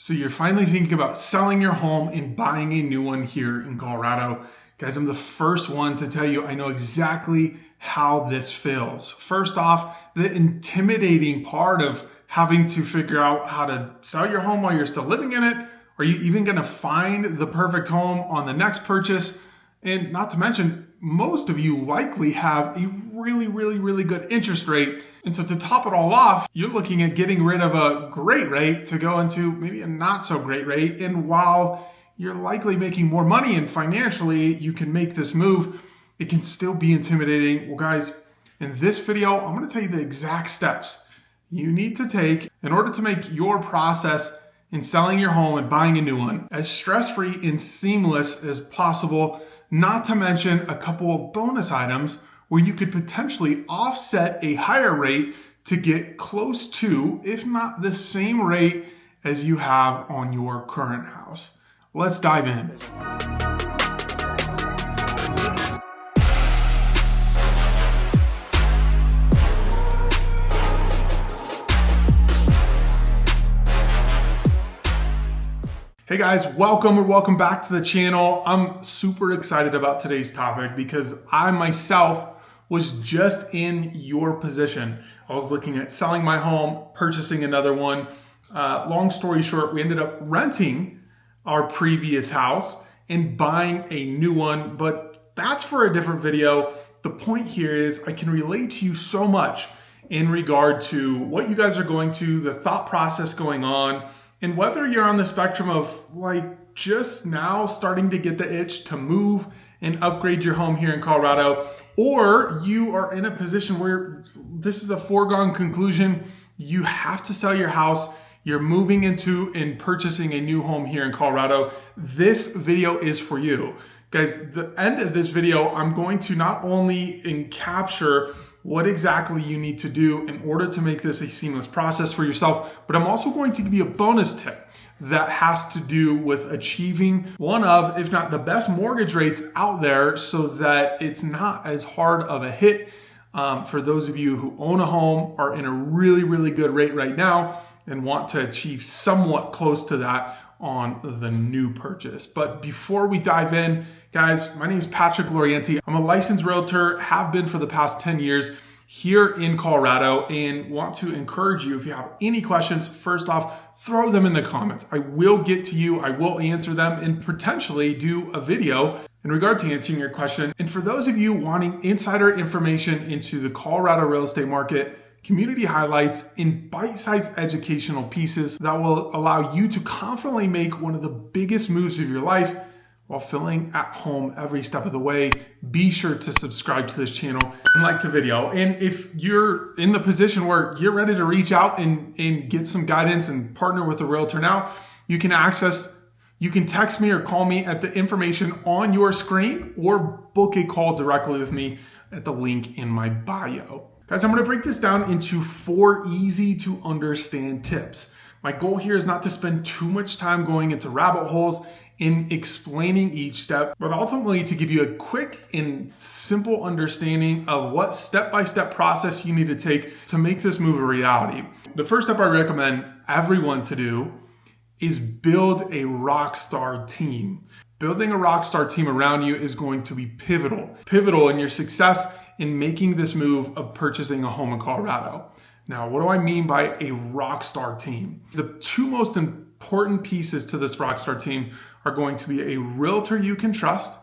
So you're finally thinking about selling your home and buying a new one here in Colorado. Guys, I'm the first one to tell you I know exactly how this feels. First off, the intimidating part of having to figure out how to sell your home while you're still living in it. Are you even going to find the perfect home on the next purchase? And not to mention, most of you likely have a really good interest rate. And so to top it all off, you're looking at getting rid of a great rate to go into maybe a not so great rate. And while you're likely making more money and financially you can make this move, it can still be intimidating. Well, guys, in this video, I'm going to tell you the exact steps you need to take in order to make your process in selling your home and buying a new one as stress-free and seamless as possible. Not to mention a couple of bonus items where you could potentially offset a higher rate to get close to, if not the same rate as you have on your current house. Let's dive in. Hey guys, welcome back to the channel. I'm super excited about today's topic because I myself was just in your position. I was looking at selling my home, purchasing another one. Long story short, we ended up renting our previous house and buying a new one, but that's for a different video. The point here is I can relate to you so much in regard to what you guys are going to, the thought process going on, and whether you're on the spectrum of like just now starting to get the itch to move and upgrade your home here in Colorado, or you are in a position where this is a foregone conclusion, you have to sell your house, you're moving into and purchasing a new home here in Colorado, this video is for you. Guys, the end of this video, I'm going to not only capture what exactly you need to do in order to make this a seamless process for yourself, but I'm also going to give you a bonus tip that has to do with achieving one of, if not the best mortgage rates out there so that it's not as hard of a hit for those of you who own a home, are in a really good rate right now and want to achieve somewhat close to that on the new purchase. But before we dive in, guys, my name is Patrick Lorienti. I'm a licensed realtor, have been for the past 10 years here in Colorado, and want to encourage you, if you have any questions, first off, throw them in the comments. I will get to you, I will answer them, and potentially do a video in regard to answering your question. And for those of you wanting insider information into the Colorado real estate market, community highlights, and bite-sized educational pieces that will allow you to confidently make one of the biggest moves of your life while feeling at home every step of the way, be sure to subscribe to this channel and like the video. And if you're in the position where you're ready to reach out and get some guidance and partner with a realtor now, you can text me or call me at the information on your screen or book a call directly with me at the link in my bio. Guys, I'm going to break this down into 4 easy to understand tips. My goal here is not to spend too much time going into rabbit holes in explaining each step, but ultimately to give you a quick and simple understanding of what step-by-step process you need to take to make this move a reality. The first step I recommend everyone to do is build a rock star team. Building a rock star team around you is going to be pivotal in your success in making this move of purchasing a home in Colorado. Now, what do I mean by a rock star team? The 2 most important pieces to this rock star team are going to be a realtor you can trust,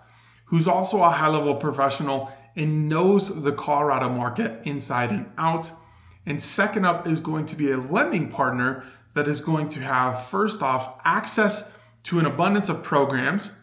who's also a high-level professional and knows the Colorado market inside and out. And second up is going to be a lending partner that is going to have, first off, access to an abundance of programs,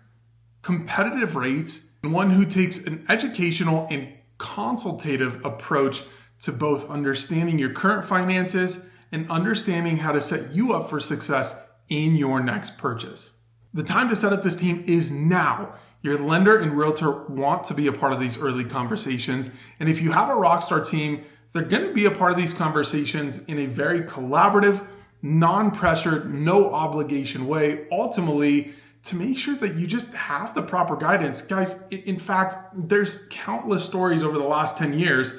competitive rates, and one who takes an educational and consultative approach to both understanding your current finances and understanding how to set you up for success in your next purchase. The time to set up this team is now. Your lender and realtor want to be a part of these early conversations. And if you have a rockstar team, they're going to be a part of these conversations in a very collaborative, non-pressured, no obligation way, ultimately to make sure that you just have the proper guidance. Guys, in fact, there's countless stories over the last 10 years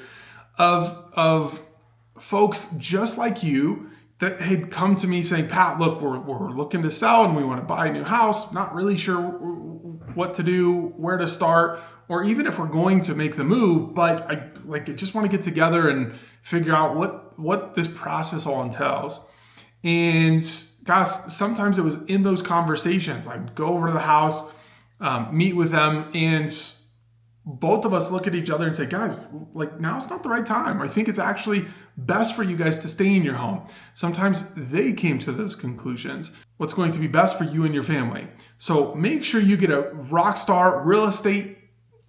of folks just like you that had come to me saying, Pat, look, we're looking to sell and we want to buy a new house. Not really sure what to do, where to start, or even if we're going to make the move, but I just want to get together and figure out what this process all entails. And guys, sometimes it was in those conversations. I'd go over to the house, meet with them, and both of us look at each other and say, guys, like, now's not the right time. I think it's actually best for you guys to stay in your home. Sometimes they came to those conclusions. What's going to be best for you and your family. So make sure you get a rock star real estate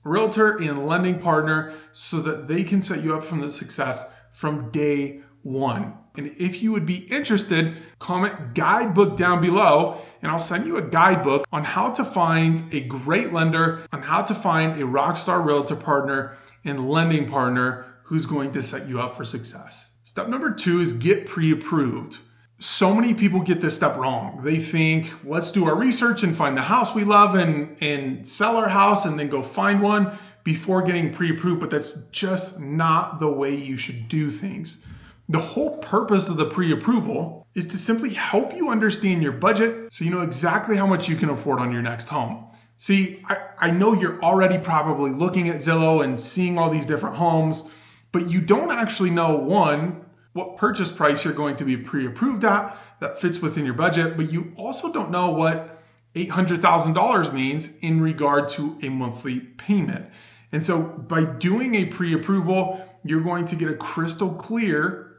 realtor and lending partner so that they can set you up for the success from day one. And if you would be interested, comment guidebook down below and I'll send you a guidebook on how to find a great lender, on how to find a rockstar realtor partner and lending partner who's going to set you up for success. Step number 2 is get pre-approved. So many people get this step wrong. They think, let's do our research and find the house we love and sell our house and then go find one before getting pre-approved, but that's just not the way you should do things. The whole purpose of the pre-approval is to simply help you understand your budget so you know exactly how much you can afford on your next home. See, I know you're already probably looking at Zillow and seeing all these different homes, but you don't actually know, one, what purchase price you're going to be pre-approved at that fits within your budget, but you also don't know what $800,000 means in regard to a monthly payment. And so by doing a pre-approval, you're going to get a crystal clear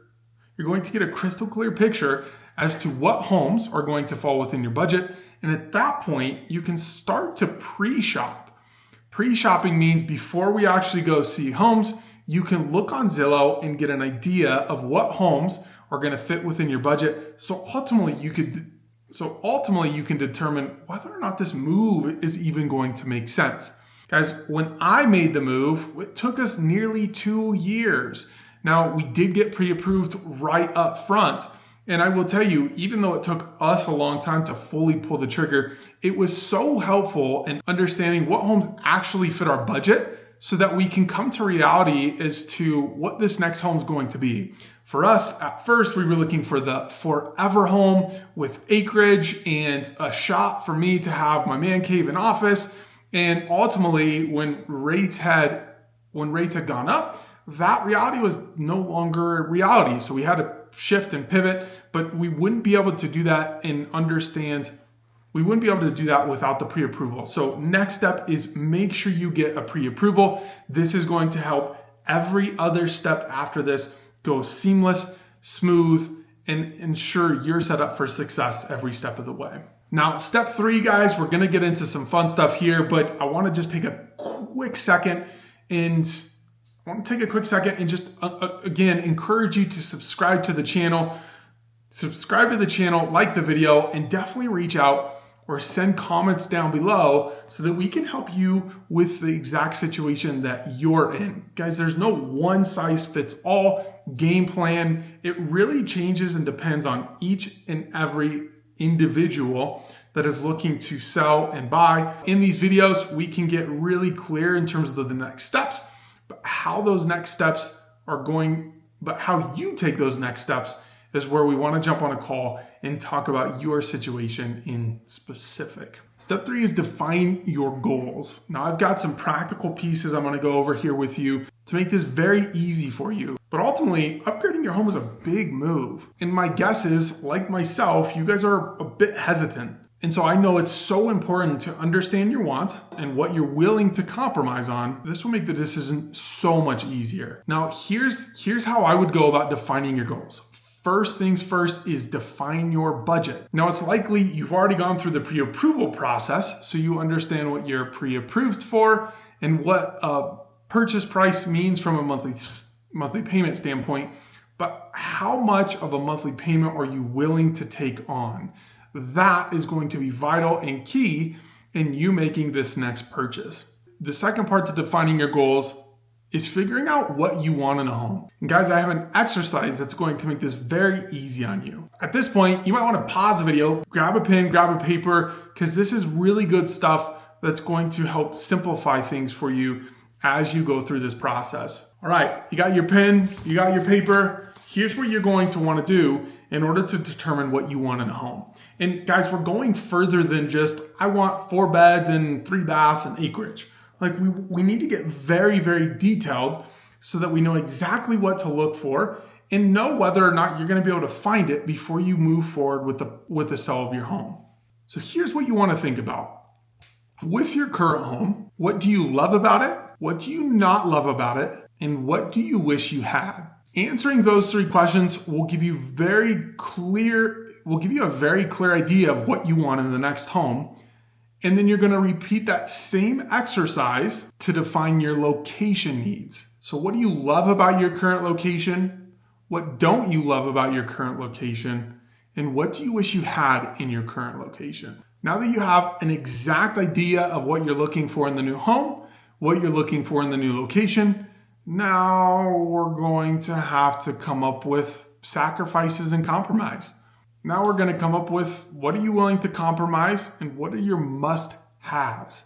picture as to what homes are going to fall within your budget. And at that point, you can start to pre-shop. Pre-shopping means before we actually go see homes, you can look on Zillow and get an idea of what homes are going to fit within your budget. So ultimately you can determine whether or not this move is even going to make sense. Guys, when I made the move, it took us nearly 2 years. Now, we did get pre-approved right up front. And I will tell you, even though it took us a long time to fully pull the trigger, it was so helpful in understanding what homes actually fit our budget so that we can come to reality as to what this next home is going to be. For us, at first, we were looking for the forever home with acreage and a shop for me to have my man cave and office. And ultimately, when rates had gone up, that reality was no longer a reality. So we had to shift and pivot, but we wouldn't be able to do that without the pre-approval. So next step is make sure you get a pre-approval. This is going to help every other step after this go seamless, smooth, and ensure you're set up for success every step of the way. Now, step 3, guys, we're gonna get into some fun stuff here, but I wanna just take a quick second and just, again, encourage you to subscribe to the channel, like the video, and definitely reach out or send comments down below so that we can help you with the exact situation that you're in. Guys, there's no one size fits all game plan. It really changes and depends on each and every individual that is looking to sell and buy. In these videos, we can get really clear in terms of the next steps, but how you take those next steps is where we want to jump on a call and talk about your situation in specific. Step 3 is define your goals. Now, I've got some practical pieces I'm going to go over here with you to make this very easy for you. But ultimately, upgrading your home is a big move. And my guess is, like myself, you guys are a bit hesitant. And so I know it's so important to understand your wants and what you're willing to compromise on. This will make the decision so much easier. Now, here's how I would go about defining your goals. First things first is define your budget. Now, it's likely you've already gone through the pre-approval process, so you understand what you're pre-approved for and what a purchase price means from a monthly payment standpoint. But how much of a monthly payment are you willing to take on? That is going to be vital and key in you making this next purchase. The second part to defining your goals is figuring out what you want in a home. And guys, I have an exercise that's going to make this very easy on you. At this point, you might want to pause the video, grab a pen, grab a paper, because this is really good stuff that's going to help simplify things for you as you go through this process. All right, you got your pen, you got your paper. Here's what you're going to want to do in order to determine what you want in a home. And guys, we're going further than just, I want 4 beds and 3 baths and acreage. Like we need to get very, very detailed so that we know exactly what to look for and know whether or not you're going to be able to find it before you move forward with the sale of your home. So here's what you want to think about. With your current home, what do you love about it? What do you not love about it? And what do you wish you had? Answering those 3 questions will give you a very clear idea of what you want in the next home. And then you're going to repeat that same exercise to define your location needs. So what do you love about your current location? What don't you love about your current location? And what do you wish you had in your current location? Now that you have an exact idea of what you're looking for in the new home, what you're looking for in the new location, now we're going to have to come up with sacrifices and compromise. Now we're going to come up with what are you willing to compromise and what are your must-haves.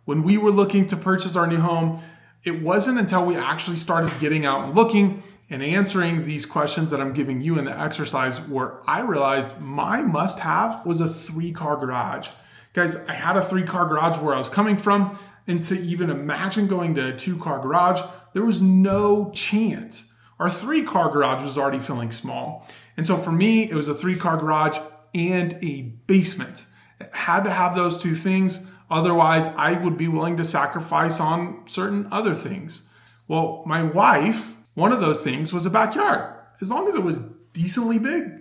When we were looking to purchase our new home, it wasn't until we actually started getting out and looking and answering these questions that I'm giving you in the exercise where I realized my must-have was a 3-car garage. Guys, I had a 3-car garage where I was coming from, and to even imagine going to a 2-car garage, there was no chance. Our 3-car garage was already feeling small. And so for me, it was a 3-car garage and a basement. It had to have those 2 things. Otherwise, I would be willing to sacrifice on certain other things. Well, my wife, one of those things was a backyard. As long as it was decently big,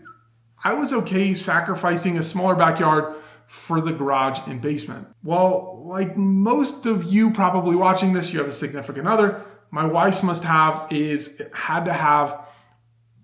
I was okay sacrificing a smaller backyard for the garage and basement. Well, like most of you probably watching this, you have a significant other. My wife's must-have is it had to have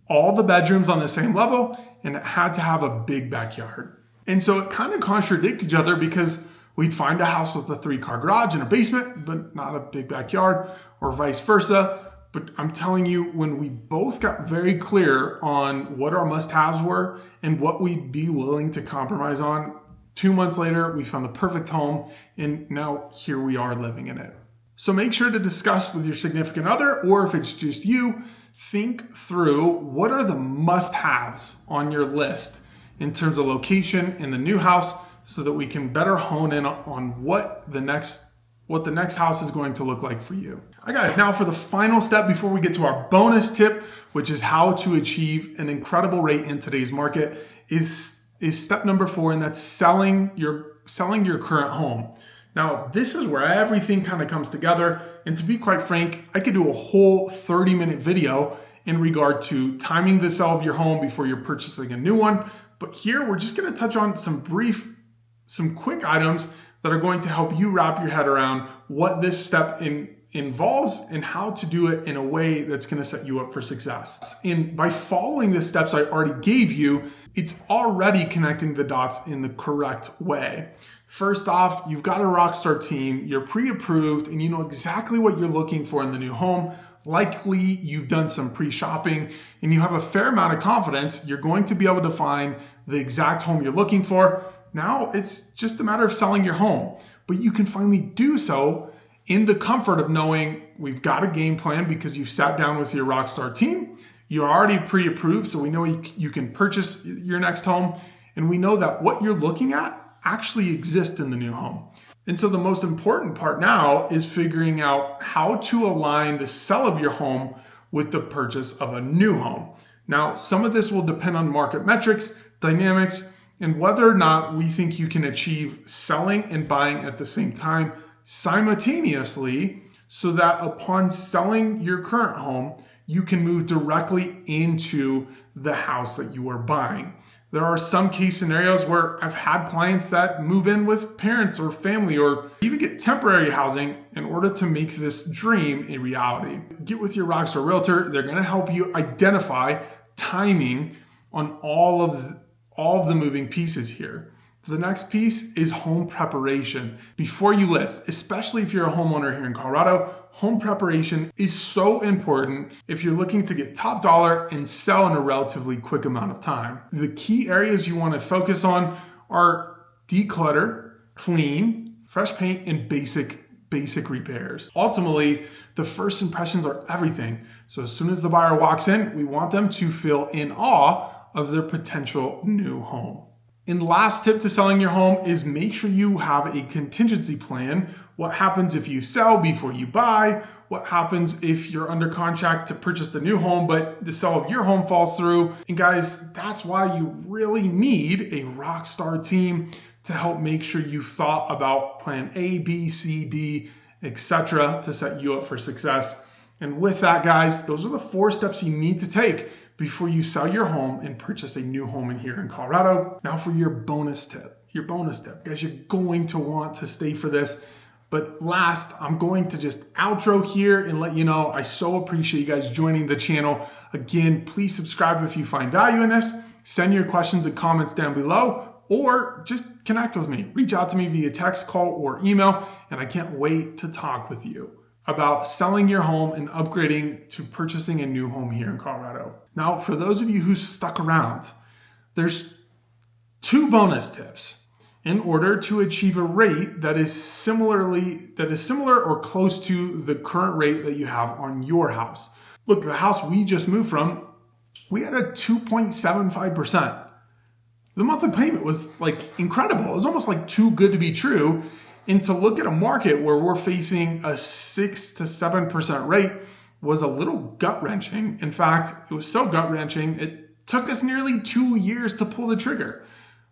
all the bedrooms on the same level and it had to have a big backyard. And so it kind of contradicted each other because we'd find a house with a 3-car garage and a basement, but not a big backyard, or vice versa. But I'm telling you, when we both got very clear on what our must-haves were and what we'd be willing to compromise on, 2 months later, we found the perfect home, and now here we are living in it. So make sure to discuss with your significant other, or if it's just you, think through what are the must-haves on your list in terms of location in the new house so that we can better hone in on what the next house is going to look like for you. All right, guys, now for the final step before we get to our bonus tip, which is how to achieve an incredible rate in today's market, is step number 4, and that's selling your current home. Now, this is where everything kind of comes together. And to be quite frank, I could do a whole 30-minute video in regard to timing the sale of your home before you're purchasing a new one. But here, we're just going to touch on some quick items that are going to help you wrap your head around what this step involves and how to do it in a way that's going to set you up for success. And by following the steps I already gave you, it's already connecting the dots in the correct way. First off, you've got a rockstar team, you're pre-approved, and you know exactly what you're looking for in the new home. Likely you've done some pre-shopping and you have a fair amount of confidence you're going to be able to find the exact home you're looking for. Now it's just a matter of selling your home, but you can finally do so in the comfort of knowing we've got a game plan because you've sat down with your rockstar team. You're already pre-approved, so we know you can purchase your next home, and we know that what you're looking at actually exists in the new home. And so the most important part now is figuring out how to align the sale of your home with the purchase of a new home. Now, some of this will depend on market metrics, dynamics, and whether or not we think you can achieve selling and buying at the same time simultaneously so that upon selling your current home, you can move directly into the house that you are buying. There are some case scenarios where I've had clients that move in with parents or family or even get temporary housing in order to make this dream a reality. Get with your rockstar realtor. They're going to help you identify timing on all of the moving pieces here. The next piece is home preparation. Before you list, especially if you're a homeowner here in Colorado, home preparation is so important if you're looking to get top dollar and sell in a relatively quick amount of time. The key areas you want to focus on are declutter, clean, fresh paint, and basic repairs. Ultimately, the first impressions are everything. So as soon as the buyer walks in, we want them to feel in awe of their potential new home. And last tip to selling your home is make sure you have a contingency plan. What happens if you sell before you buy? What happens if you're under contract to purchase the new home, but the sale of your home falls through? And guys, that's why you really need a rock star team to help make sure you've thought about plan A, B, C, D, etc. to set you up for success. And with that, guys, those are the 4 steps you need to take before you sell your home and purchase a new home in here in Colorado. Now for your bonus tip. Guys, you're going to want to stay for this. But last, I'm going to just outro here and let you know I so appreciate you guys joining the channel. Again, please subscribe if you find value in this. Send your questions and comments down below, or just connect with me. Reach out to me via text, call, or email, and I can't wait to talk with you about selling your home and upgrading to purchasing a new home here in Colorado. Now, for those of you who stuck around, there's 2 bonus tips in order to achieve a rate that is similar or close to the current rate that you have on your house. Look, the house we just moved from, we had a 2.75%. The monthly payment was like incredible. It was almost like too good to be true. And to look at a market where we're facing a 6 to 7% rate was a little gut-wrenching. In fact, it was so gut-wrenching, it took us nearly 2 years to pull the trigger.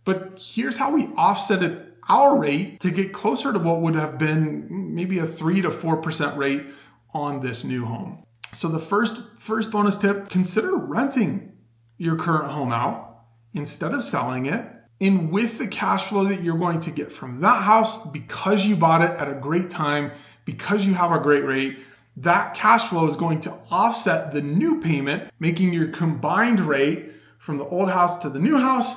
But here's how we offsetted our rate to get closer to what would have been maybe a 3 to 4% rate on this new home. So the first bonus tip, consider renting your current home out instead of selling it. And with the cash flow that you're going to get from that house, because you bought it at a great time, because you have a great rate, that cash flow is going to offset the new payment, making your combined rate from the old house to the new house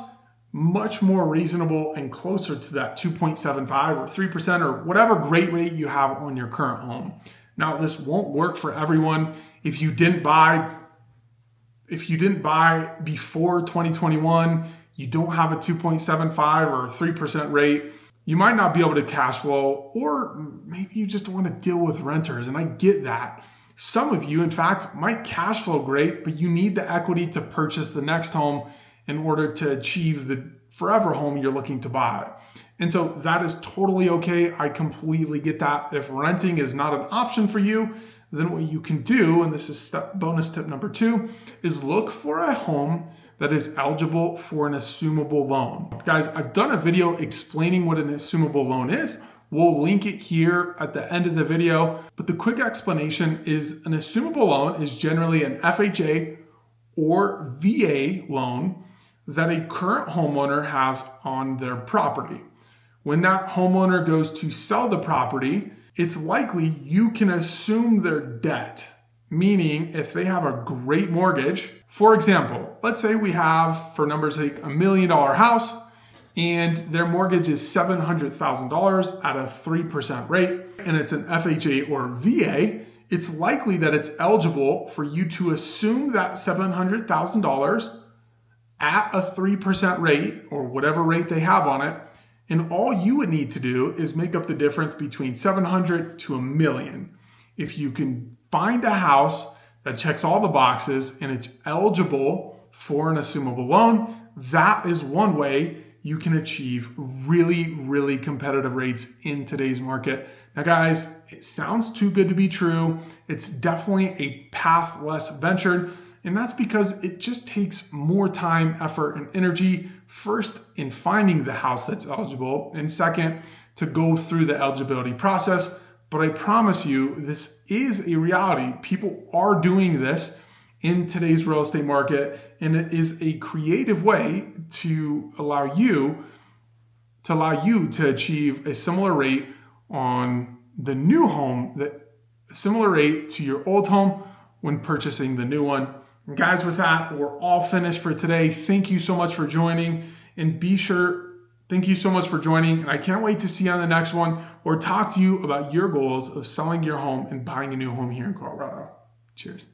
much more reasonable and closer to that 2.75 or 3% or whatever great rate you have on your current home. Now, this won't work for everyone. If you didn't buy before 2021, you don't have a 2.75 or 3% rate, you might not be able to cash flow, or maybe you just don't want to deal with renters. And I get that. Some of you, in fact, might cash flow great, but you need the equity to purchase the next home in order to achieve the forever home you're looking to buy. And so that is totally okay. I completely get that. If renting is not an option for you, then what you can do, and this is bonus tip number 2, is look for a home that is eligible for an assumable loan. Guys, I've done a video explaining what an assumable loan is. We'll link it here at the end of the video. But the quick explanation is an assumable loan is generally an FHA or VA loan that a current homeowner has on their property. When that homeowner goes to sell the property, it's likely you can assume their debt. Meaning, if they have a great mortgage, for example, let's say we have, for numbers sake, $1 million house, and their mortgage is $700,000 at a 3% rate, and it's an FHA or VA, it's likely that it's eligible for you to assume that $700,000 at a 3% rate, or whatever rate they have on it, and all you would need to do is make up the difference between $700,000 to $1 million. If you can find a house that checks all the boxes and it's eligible for an assumable loan, that is one way you can achieve really, really competitive rates in today's market. Now, guys, it sounds too good to be true. It's definitely a path less ventured, and that's because it just takes more time, effort, and energy, first in finding the house that's eligible, and second, to go through the eligibility process. But I promise you, this is a reality. People are doing this in today's real estate market, and it is a creative way to allow you to achieve a similar rate on the new home, a similar rate to your old home when purchasing the new one. And guys, with that, we're all finished for today. Thank you so much for joining, and thank you so much for joining, and I can't wait to see you on the next one or talk to you about your goals of selling your home and buying a new home here in Colorado. Cheers.